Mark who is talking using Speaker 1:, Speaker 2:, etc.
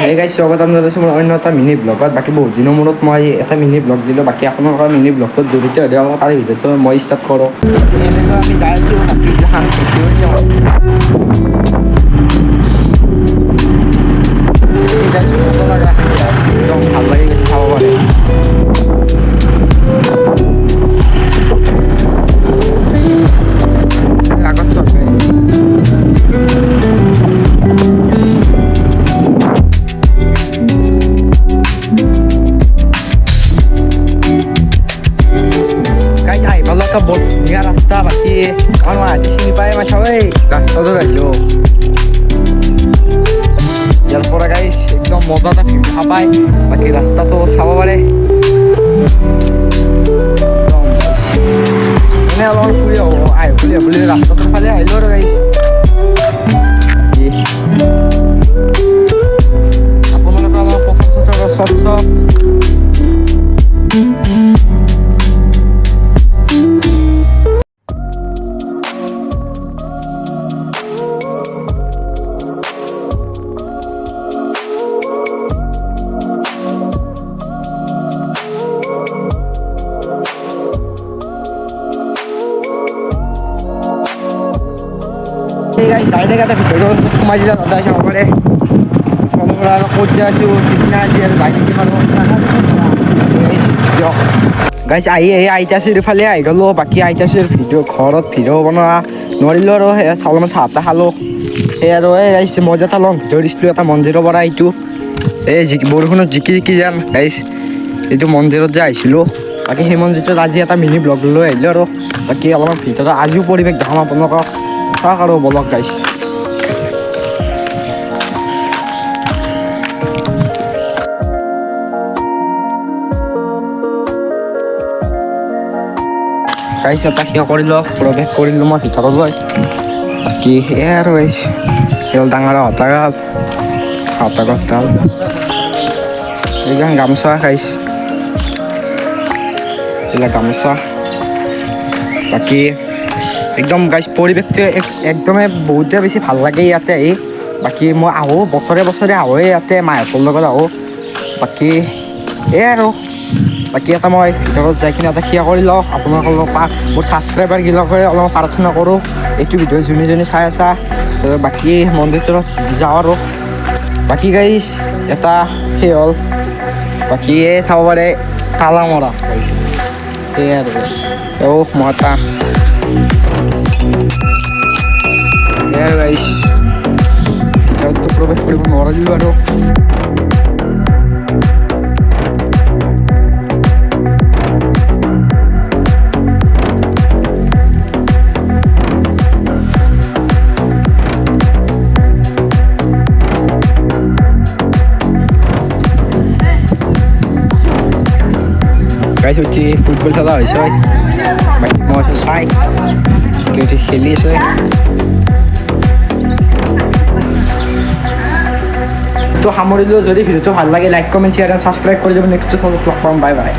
Speaker 1: হে গাইছ স্বাগতম জনাইছোঁ মোৰ অন্য এটা মিনি ব্লগত। বাকী বহুত দিনৰ মূৰত মই এটা মিনি ব্লগ দিলোঁ। বাকী আপোনালোকৰ মিনি ব্লগটোত জড়িত হৈ দিয়ক। তাৰে ভিডিঅ'টো মই ষ্টাৰ্ট কৰোঁ। এনেকৈ আমি যাই আছোঁ বাকী এখন ভৰ্তি হৈছে একদম ভাল লাগি গৈছে চাব পাৰে। আগত চৰকাৰী বহুত ধুনীয়া ৰাস্তা। বাকী আমাৰ মাহঁতে চিনি পায় মই চাবেই ৰাস্তাটো আহিলোঁ ইয়াৰ পৰা গাইছ একদম মজা এটা ভিউ দেখা পায়। বাকী ৰাস্তাটো চাব পাৰে। এনে অলপ ফুৰি আহিব বুলি ৰাস্তাটোৰ ফালে আহিলোঁ আৰু গাইছ। আপোনালোকে অলপ পথৰ স্বচ্ছ ডাইৰেক্ট এটা ভিতৰত সোমাই দিলে নদাই চাব পাৰে। ফলৰ পৰা আৰু ক'ত যে আছোঁ সিদিনা আজি আৰু যাই থাকিম আৰু দিয়ক গাইছ। আহি আইতাচিৰ ফালে আহি গ'লোঁ। বাকী আইতাচিৰ ঘৰত ভিডিঅ' বনোৱা নোৱাৰিলোঁ আৰু সেই চাউল চাহ তাহ খালোঁ। সেই আৰু এই গাইছ মই এটা লং ভিডিঅ' দিছিলোঁ এটা মন্দিৰৰ পৰা। এইটো এই বৰষুণত জিকি যেন গাইছ এইটো মন্দিৰত যে আহিছিলোঁ। বাকী সেই মন্দিৰটোত আজি এটা মিনি ব্লগ লৈ আহিলোঁ আৰু বাকী অলপমান ভিতৰত আজিও পৰিৱেশ দেখাম আপোনালোকক। চাওক আৰু বলক গাইছ। গাইছ এটা সেৱা কৰিলোঁ প্ৰৱেশ কৰিলোঁ মই ভিতৰলৈ। বাকী সেয়াই আৰু গাইছ সেইডাল ডাঙৰ হাতা গছডাল এইবিলাক গামোচা গাইছ এইবিলাক গামোচা। বাকী একদম গাইছ পৰিৱেশটো একদমেই বহুতে বেছি ভাল লাগে ইয়াতে আহি। বাকী মই আহোঁ বছৰে বছৰে আহোঁৱে ইয়াতে মাহঁতৰ লগত আহোঁ। বাকী এই আৰু বাকী এটা মই ভিতৰত যাই কিনে এটা সেৱা কৰি লওঁ। আপোনালোকৰ মোৰ ছাবস্ক্ৰাইবাৰবিলাকে অলপ প্ৰাৰ্থনা কৰোঁ এইটো ভিডিঅ' যোনে চাই আছা। বাকী মন্দিৰটোত যাওঁ আৰু বাকী গাইছ এটা সেই হ'ল বাকী এই চাব পাৰে কালা মৰা গাইছ। সেয়াই আৰু মই এটা সেয়াই গাইছ ভিতৰততো প্ৰৱেশ কৰিব নোৱাৰিলোঁ আৰু গাইছ উঠি ফুটবল খেলা হৈছে। বাকী মই আছোঁ চাই উঠি খেলি আছে। তো সামৰিলোঁ। যদি ভিডিঅ'টো ভাল লাগে like comment share and subscribe কৰি দিব। নেক্সট লগ পাম। Bye bye.